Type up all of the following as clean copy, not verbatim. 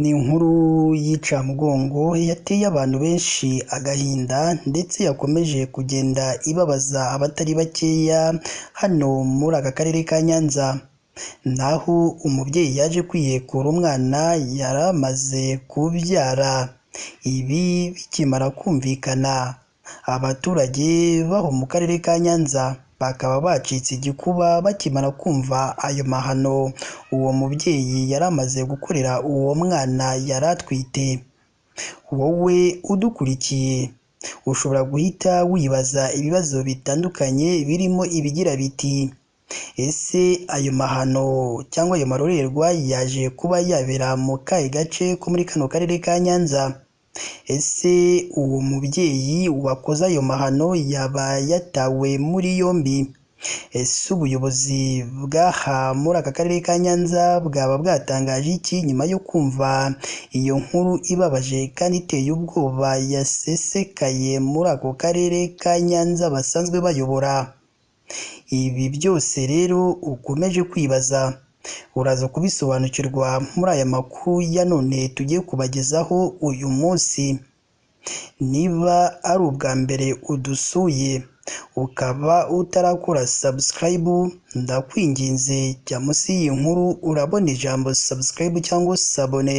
Ni inkuru y'icamugongo yateye abantu benshi agahinda ndetse yakomeje kugenda ibabaza abatari bakeya hano muri aka karere ka Nyanza. Naho umubyeyi yaje kwihekura umwana yari amaze kubyara. Ibi bikimara kumvikana, abaturage baho mu karere ka Nyanza bakaba bacitse igikuba bakimara kumva ayo mahano uwo mubyeyi yari amaze gukorera uwo mwana yari atwite. Wowe udukurikiye ushobora guhita wibaza ibibazo bitandukanye birimo ibigira biti: ese ayo mahano cyangwa ayo marorerwa yaje kuba yabera mu kahe gace ko muri kano karere ka Nyanza? Ese uwo mubyeyi wakoze ayo mahano yaba yatawe muri yombi? Ese ubuyobozi bw'aha muri aka karere ka Nyanza bwaba bwatangaje iki nyuma yo kumva iyo nkuru ibabaje kandi iteye ubwoba yasesekaye muri ako karere ka Nyanza basanzwe bayobora? Ibi byose rero ukomeje kwibaza uraza kubisobanukirwa muri aya makuru ya none tugiye kubagezaho uyu munsi. Niba ari ubwa mbere udusuye ukaba utarakora subscribe, ndakwinginze jya munsi y'iyi nkuru urabona ijambo subscribe cyangwa sabone,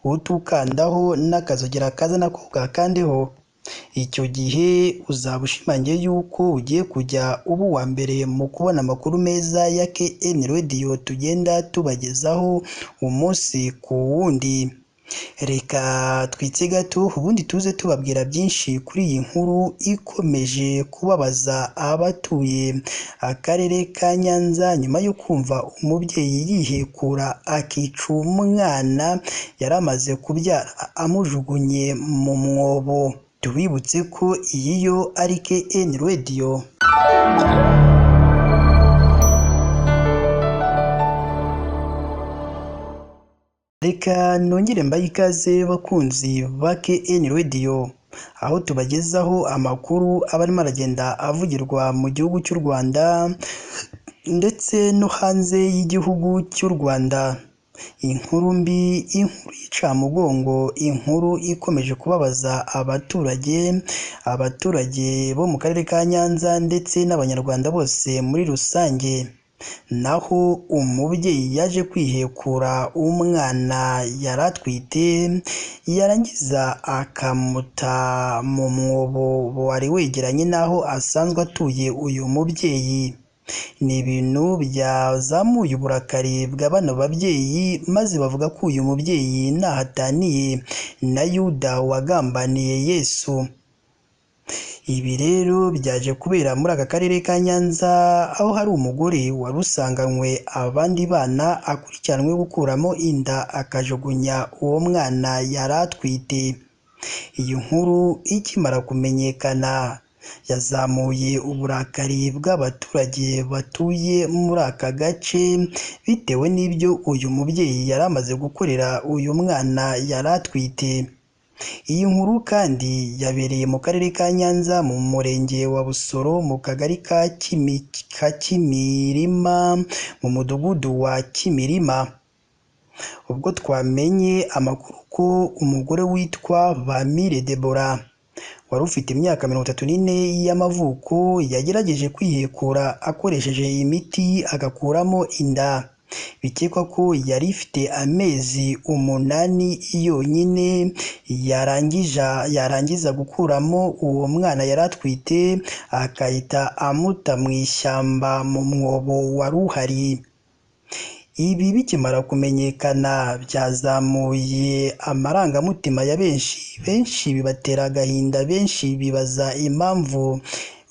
utukandaho n'akazogera kaza nako gakandeho. Icyo gihe uzaba ushimangiye yuko ugiye kujya uba uwa mbere mu kubona amakuru meza ya KN Radio tugenda tubagezaho umunsi ku wundi. Reka twitse gato ubundi tuze tubabwira byinshi kuri iyi nkuru ikomeje kubabaza abatuye akarere ka Nyanza nyuma yo kumva umubyeyi yihekura akica umwana yari amaze kubyara amujugunye mu mwobo. Tubibutse ko iyi yo ari KN Radio. Reka nongere mbaye ikaze bakunzi ba KN Radio, aho tubagezaho amakuru aba arimo aragenda avugirwa mu gihugu cy'u Rwanda ndetse no hanze y'igihugu cy'u Rwanda. Inkuru mbi, inkuru y'icamugongo, inkuru ikomeje kubabaza abaturage bo mu karere ka Nyanza ndetse n'abanyarwanda bose muri rusange. Naho umubyeyi yaje kwihekura umwana yari atwite, yarangiza akamuta mu mwobo wari wegeranye n'aho asanzwe atuye uyu mubyeyi. Ni ibintu byazamuye uburakari bwa bano babyeyi, maze bavuga ko uyu mubyeyi ntahataniye na Yuda wagambaniye Yesu. Ibi rero byaje kubera muri aka karere ka Nyanza, aho hari umugore wari usanganywe abandi bana akurikiranwe gukuramo inda akajugunya uwo mwana yari atwite. Iyi nkuru ikimara kumenyekana yazamuye uburakari bw'abaturage batuye muri aka gace bitewe n'ibyo uyu mubyeyi yari amaze gukorera uyu mwana yari atwite. Iyi nkuru kandi yabereye mu karere ka Nyanza mu murenge wa Busoro mu kagari ka Kimirima mu mudugudu wa Kimirima. Ubwo twamenye amakuru ko umugore witwa Bamire Deborah wari ufite imyaka 34 y'amavuko yagerageje kwihekura akoresheje imiti agakuramo inda. Bikekwa ko yari ifite amezi 8 yonyine, yarangiza gukuramo uwo mwana yari atwite akahita amuta mu ishyamba mu mwobo wari uhari. Ibi bikimara kumenyekana byazamuye amarangamutima ya benshi bibatera agahinda, benshi bibaza impamvu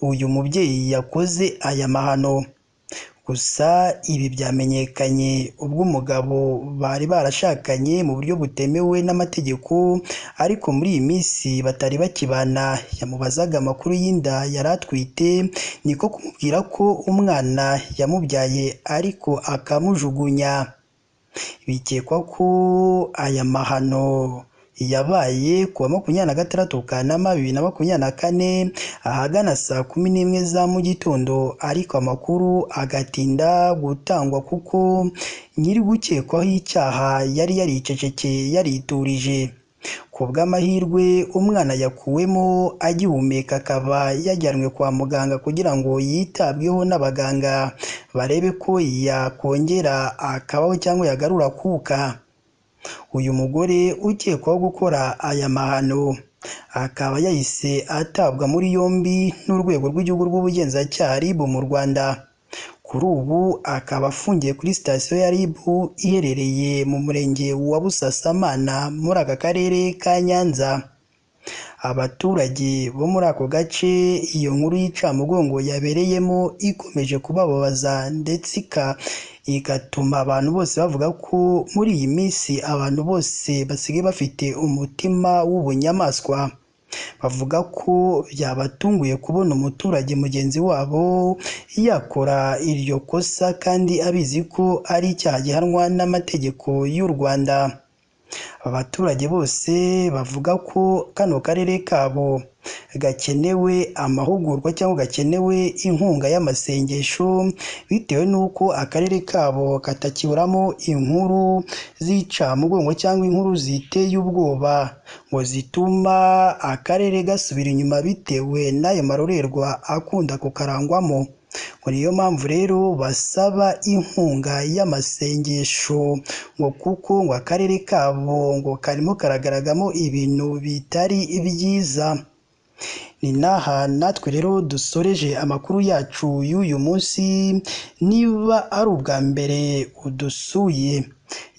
uyu mubyeyi yakoze aya mahano. Gusa ibi byamenyekanye ubwo umugabo bari barashakanye mu buryo butemewe n'amategeko, ariko muri iyi minsi batari bakibana. Yamubazaga amakuru y'inda yari atwite, niko kumubwira ko umwana yamubyaye ariko akamujugunya. Bikekwa ko aya mahano yabaye kuwa 26 Kanama 2024 ahagana saa 11 za mu gitondo, ariko amakuru agatinda gutangwa kuko nyiri gukekwaho icyaha yari yaricecekeye yariturije. Ku bw'amahirwe umwana yakuwemo agihumeka, akaba yajyanwe kwa muganga kugira ngo yitabweho n'abaganga barebe ko yakongera akabaho cyangwa yagarura akuka. Uyu mugore ukekwaho gukora aya mahano akaba yahise atabwa muri yombi n'urwego rw'igihugu rw'ubugenzacyaha RIB mu Rwanda. Kuri ubu akaba afungiye kuri sitasiyo ya RIB iherereye mu murenge wa Busasamana muri aka karere ka Nyanza. Abaturage bo muri ako gace iyo nkuru y'icamugongo yabereyemo ikomeje kubababaza ndetse igatuma abantu bose bavuga ko muri iyi minsi abantu bose basigaye bafite umutima w'ubunyamaswa. Bavuga ko byabatunguye kubona umuturage mugenzi wabo yakora iryo kosa kandi abizi ko ari icyaha gihanwa n'amategeko y'u Rwanda. Abaturage bose bavuga ko kano karere kabo gakenewe amahugurwa cyangwa gakenewe inkunga y'amasengesho, bitewe n'uko akarere kabo katakiburamo inkuru z'icamugongo cyangwa inkuru ziteye ubwoba ngo zituma akarere gasubira inyuma bitewe n'ayo marorerwa akunda kukarangwamo. Ngo niyo mpamvu rero basaba inkunga y'amasengesho ngo kuko ngo akarere kabo ngo karimo karagaragaramo ibintu bitari byiza. Ni naha natwe rero dusoreje amakuru yacu y'uyu munsi. Niba ari ubwa mbere udusuye,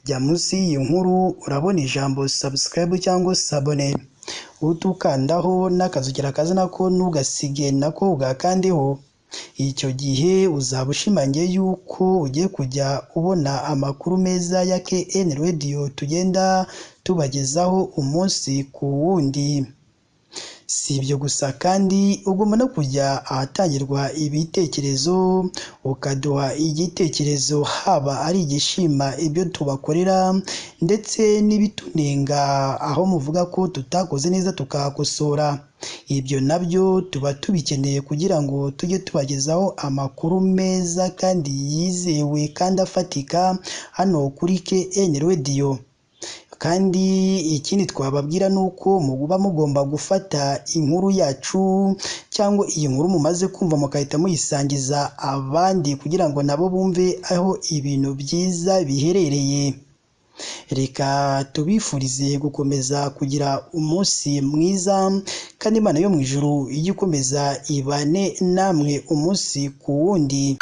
jya munsi y'iyi nkuru urabona ijambo subscribe cyangwa sabone, utukandaho n'akazugira kazana ko ntugasige nako ugakandeho. Icyo gihe uzaba ushimangiye yuko ugiye kujya ubona amakuru meza ya KN Radio tugenda tubagezaho umunsi ku wundi. Si ibyo gusa kandi ugomba no kujya ahatangirwa ibitekerezo ukaduha igitekerezo, haba ari igishima ibyo tubakorera ndetse n'ibitunenga aho muvuga ko tutakoze neza tukahakosora. Ibyo nabyo tuba tubikeneye kugira ngo tujye tubagezaho amakuru meza kandi yizewe kandi afatika hano kuri KN Radio. Kandi ikindi twababwira ni uko muba mugomba gufata inkuru yacu cyangwa iyi nkuru mumaze kumva mugahita muyisangiza abandi kugira ngo nabo bumve aho ibintu byiza biherereye. Reka tubifurize gukomeza kugira umunsi mwiza kandi Imana yo mu ijuru ijye ikomeza ibane namwe umunsi ku wundi.